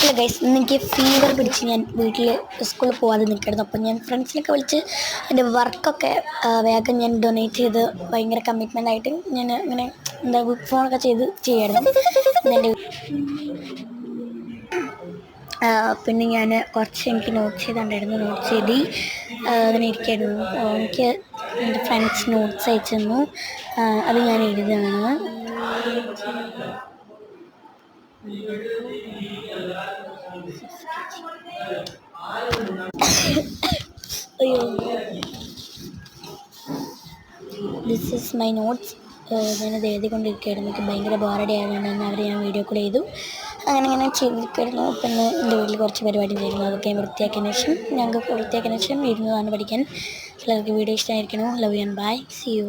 അല്ല ഗൈസ്, എനിക്ക് ഫീവർ പിടിച്ച് ഞാൻ വീട്ടിൽ സ്കൂളിൽ പോകാതെ നിൽക്കണം. അപ്പം ഞാൻ ഫ്രണ്ട്സിനൊക്കെ വിളിച്ച് എൻ്റെ വർക്കൊക്കെ വേഗം ഞാൻ ഡൊണേറ്റ് ചെയ്ത് ഭയങ്കര കമ്മിറ്റ്മെൻ്റ് ആയിട്ട് ഞാൻ അങ്ങനെ എന്താ ഫോണൊക്കെ ചെയ്യായിരുന്നു. എൻ്റെ പിന്നെ ഞാൻ കുറച്ച് എനിക്ക് നോട്ട്സ് ചെയ്തിട്ടുണ്ടായിരുന്നു. നോട്ട്സ് എഴുതി അങ്ങനെ ഇരിക്കായിരുന്നു. എനിക്ക് എൻ്റെ ഫ്രണ്ട്സ് നോട്ട്സ് അയച്ചു തന്നു. അത് ഞാൻ എഴുതുകയാണ്. അയ്യോ, ദിസ് ഈസ് മൈ നോട്ട്സ്. ഞാനത് എഴുതിക്കൊണ്ടിരിക്കുകയായിരുന്നു. എനിക്ക് ഭയങ്കര ബോറടി ആയതുകൊണ്ട് അവർ ഞാൻ വീഡിയോ കോൾ ചെയ്തു. അങ്ങനെ ചെയ്തിരിക്കുമായിരുന്നു. പിന്നെ എൻ്റെ വീട്ടിൽ കുറച്ച് പരിപാടി ഉണ്ടായിരുന്നു. അതൊക്കെ വൃത്തിയാക്കിയതിന് ശേഷം ഞങ്ങൾക്ക് വൃത്തിയാക്കിയതിന് ശേഷം ഇരുന്നതാണ് പഠിക്കാൻ. എല്ലാവർക്കും വീഡിയോ ഇഷ്ടമായിരിക്കണോ? Love you and bye. See U.